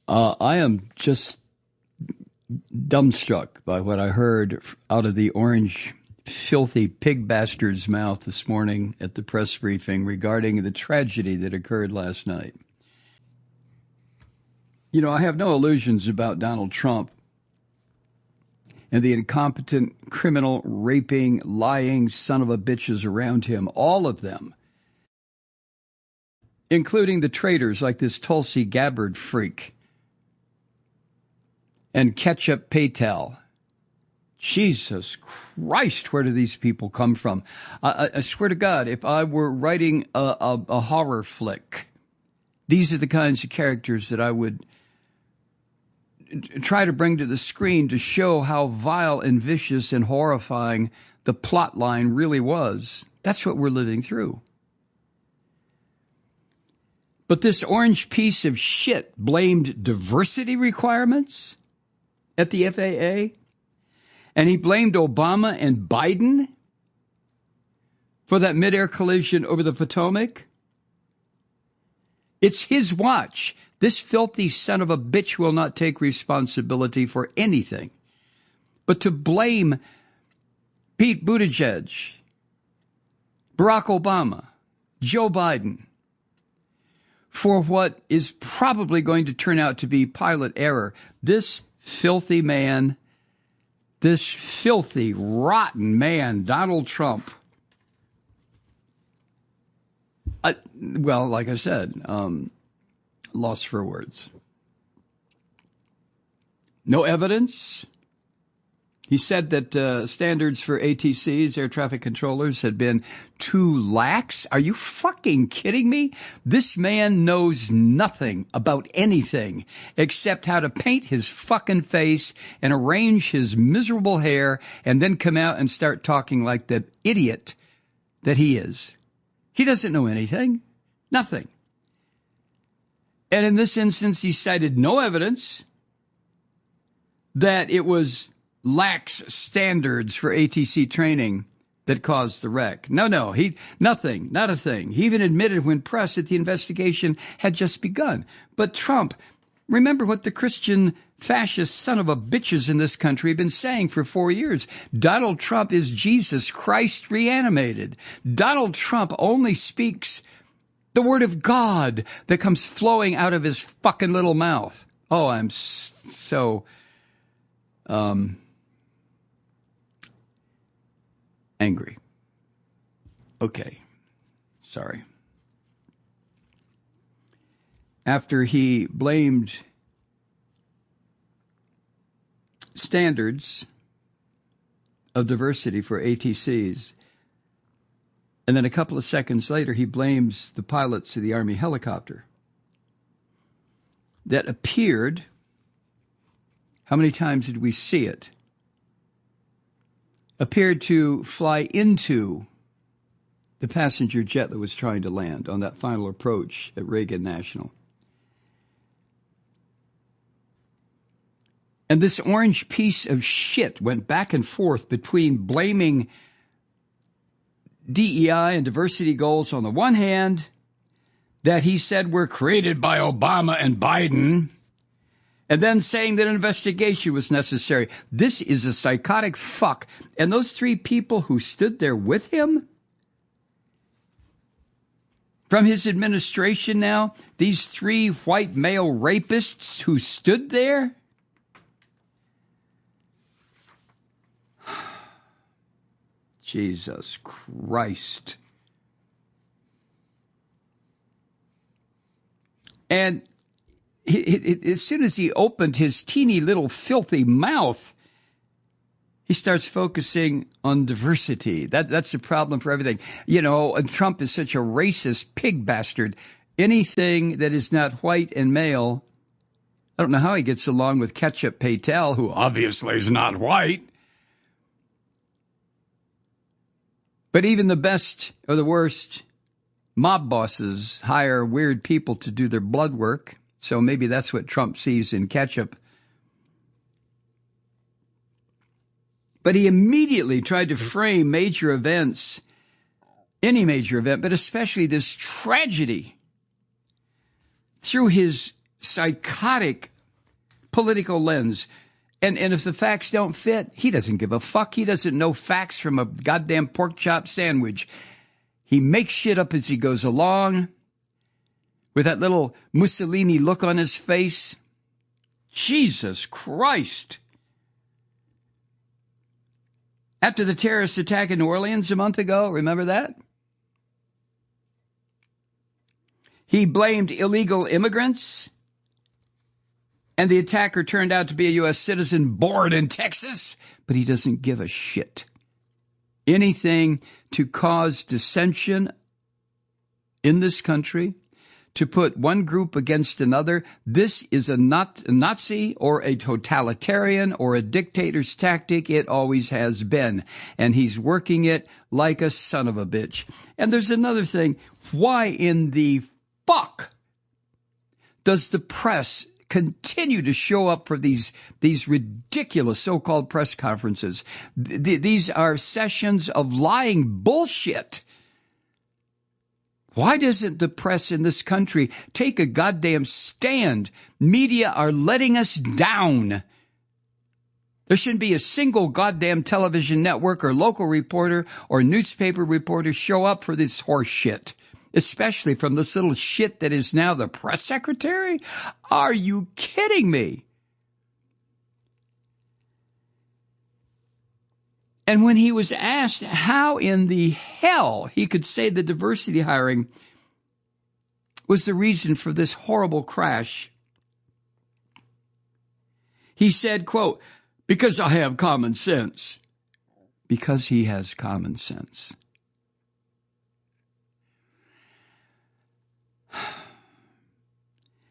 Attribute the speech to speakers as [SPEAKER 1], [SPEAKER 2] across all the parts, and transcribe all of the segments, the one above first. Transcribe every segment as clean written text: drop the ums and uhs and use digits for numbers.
[SPEAKER 1] I am just dumbstruck by what I heard out of the orange, filthy pig bastard's mouth this morning at the press briefing regarding the tragedy that occurred last night. You know, I have no illusions about Donald Trump and the incompetent, criminal, raping, lying son of a bitches around him, all of them, including the traitors like this Tulsi Gabbard freak and Ketchup Patel. Jesus Christ, where do these people come from? I swear to God, if I were writing a horror flick, these are the kinds of characters that I would try to bring to the screen to show how vile and vicious and horrifying the plot line really was. That's what we're living through. But this orange piece of shit blamed diversity requirements at the FAA, and he blamed Obama and Biden for that midair collision over the Potomac. It's his watch. This filthy son of a bitch will not take responsibility for anything. But to blame Pete Buttigieg, Barack Obama, Joe Biden, for what is probably going to turn out to be pilot error, this filthy man, this filthy, rotten man, Donald Trump, well, like I said, lost for words. No evidence. He said that standards for ATCs, air traffic controllers, had been too lax. Are you fucking kidding me? This man knows nothing about anything except how to paint his fucking face and arrange his miserable hair and then come out and start talking like the idiot that he is. He doesn't know anything. Nothing. And in this instance, he cited no evidence that it was lax standards for ATC training that caused the wreck. No, nothing, not a thing. He even admitted when pressed that the investigation had just begun. But Trump, remember what the Christian fascist son of a bitches in this country have been saying for 4 years. Donald Trump is Jesus Christ reanimated. Donald Trump only speaks the word of God that comes flowing out of his fucking little mouth. Oh, I'm so angry. Okay. Sorry. After he blamed standards of diversity for ATCs, and then a couple of seconds later, he blames the pilots of the Army helicopter that appeared, how many times did we see it? Appeared to fly into the passenger jet that was trying to land on that final approach at Reagan National. And this orange piece of shit went back and forth between blaming DEI and diversity goals on the one hand, that he said were created by Obama and Biden, and then saying that an investigation was necessary. This is a psychotic fuck. And those three people who stood there with him from his administration now, these three white male rapists who stood there, Jesus Christ. And as soon as he opened his teeny little filthy mouth, he starts focusing on diversity. That's the problem for everything. You know, and Trump is such a racist pig bastard. Anything that is not white and male, I don't know how he gets along with Ketchup Patel, who obviously is not white. But even the best or the worst mob bosses hire weird people to do their blood work. So maybe that's what Trump sees in Ketchup. But he immediately tried to frame major events, any major event, but especially this tragedy, through his psychotic, political lens. And if the facts don't fit, he doesn't give a fuck. He doesn't know facts from a goddamn pork chop sandwich. He makes shit up as he goes along with that little Mussolini look on his face. Jesus Christ. After the terrorist attack in New Orleans a month ago, remember that? He blamed illegal immigrants, and the attacker turned out to be a U.S. citizen born in Texas, but he doesn't give a shit. Anything to cause dissension in this country, to put one group against another. This is a Nazi or a totalitarian or a dictator's tactic. It always has been. And he's working it like a son of a bitch. And there's another thing. Why in the fuck does the press continue to show up for these ridiculous so-called press conferences? These are sessions of lying bullshit. Why doesn't the press in this country take a goddamn stand? Media are letting us down. There shouldn't be a single goddamn television network or local reporter or newspaper reporter show up for this horse shit, especially from this little shit that is now the press secretary. Are you kidding me? And when he was asked how in the hell he could say the diversity hiring was the reason for this horrible crash, he said, quote, "Because I have common sense." Because he has common sense.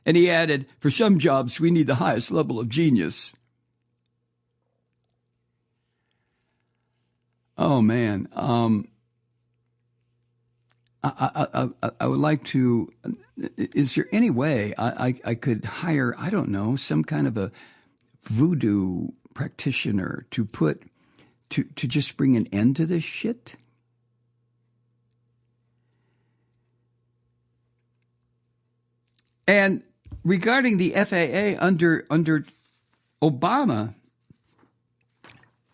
[SPEAKER 1] And he added, "For some jobs, we need the highest level of genius." Oh, man. I would like to, is there any way I could hire, I don't know, some kind of a voodoo practitioner to just bring an end to this shit? And regarding the FAA under Obama,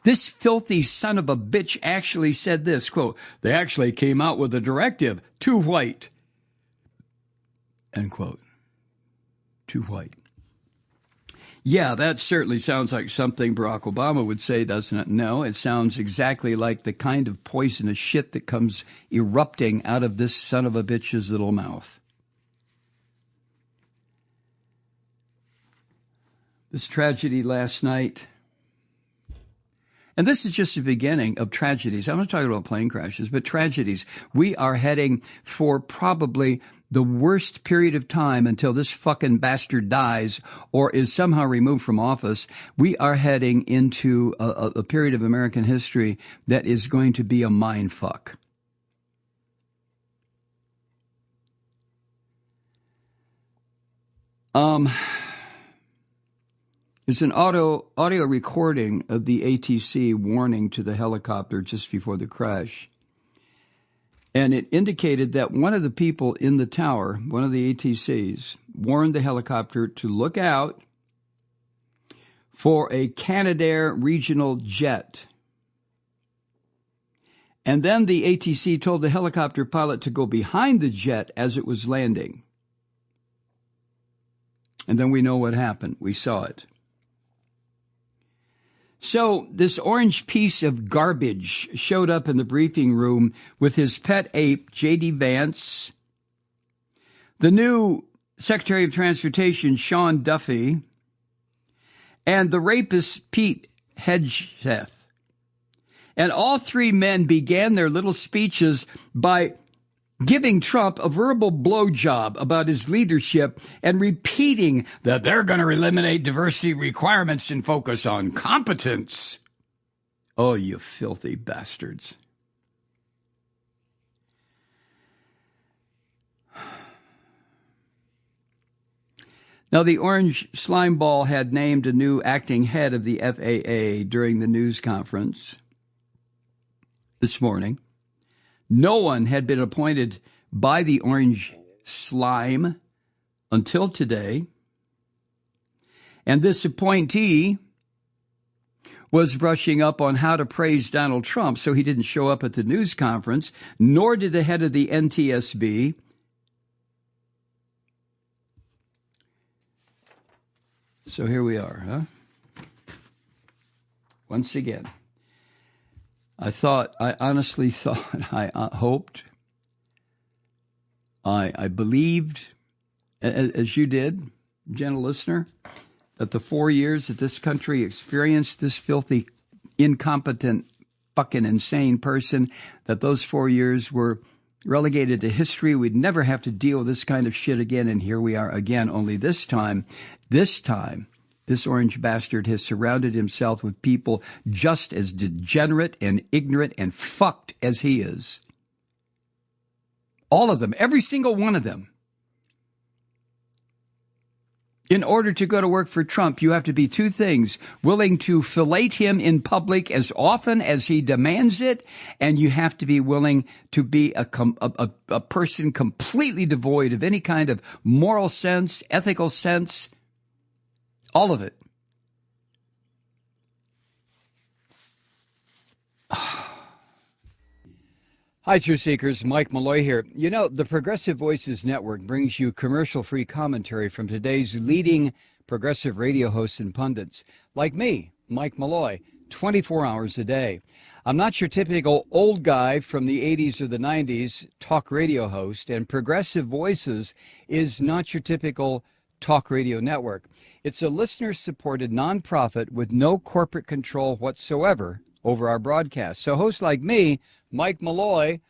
[SPEAKER 1] this filthy son of a bitch actually said this, quote, "They actually came out with a directive, too white," end quote. Too white. Yeah, that certainly sounds like something Barack Obama would say, doesn't it? No, it sounds exactly like the kind of poisonous shit that comes erupting out of this son of a bitch's little mouth. This tragedy last night. And this is just the beginning of tragedies. I'm not talking about plane crashes, but tragedies. We are heading for probably the worst period of time until this fucking bastard dies or is somehow removed from office. We are heading into a period of American history that is going to be a mind fuck. It's an audio recording of the ATC warning to the helicopter just before the crash. And it indicated that one of the people in the tower, one of the ATCs, warned the helicopter to look out for a Canadair regional jet. And then the ATC told the helicopter pilot to go behind the jet as it was landing. And then we know what happened. We saw it. So this orange piece of garbage showed up in the briefing room with his pet ape, J.D. Vance, the new Secretary of Transportation, Sean Duffy, and the rapist, Pete Hegseth. And all three men began their little speeches by giving Trump a verbal blowjob about his leadership and repeating that they're going to eliminate diversity requirements and focus on competence. Oh, you filthy bastards. Now, the orange slime ball had named a new acting head of the FAA during the news conference this morning. No one had been appointed by the orange slime until today. And this appointee was brushing up on how to praise Donald Trump, so he didn't show up at the news conference, nor did the head of the NTSB. So here we are, huh? Once again, I honestly thought, I hoped, I believed, as you did, gentle listener, that the 4 years that this country experienced this filthy, incompetent, fucking insane person, that those 4 years were relegated to history. We'd never have to deal with this kind of shit again, and here we are again. Only this time, this orange bastard has surrounded himself with people just as degenerate and ignorant and fucked as he is. All of them, every single one of them. In order to go to work for Trump, you have to be two things: willing to fillet him in public as often as he demands it, and you have to be willing to be a person completely devoid of any kind of moral sense, ethical sense, all of it. Hi, Truth Seekers. Mike Malloy here. You know, the Progressive Voices Network brings you commercial-free commentary from today's leading progressive radio hosts and pundits, like me, Mike Malloy, 24 hours a day. I'm not your typical old guy from the 80s or the 90s talk radio host, and Progressive Voices is not your typical talk radio network. It's a listener-supported nonprofit with no corporate control whatsoever over our broadcast. So hosts like me, Mike Malloy,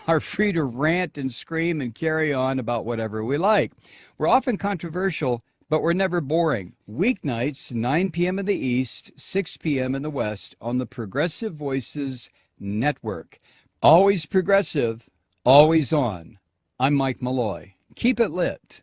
[SPEAKER 1] are free to rant and scream and carry on about whatever we like. We're often controversial, but we're never boring. Weeknights, 9 p.m. in the East, 6 p.m. in the West on the Progressive Voices Network. Always progressive, always on. I'm Mike Malloy. Keep it lit.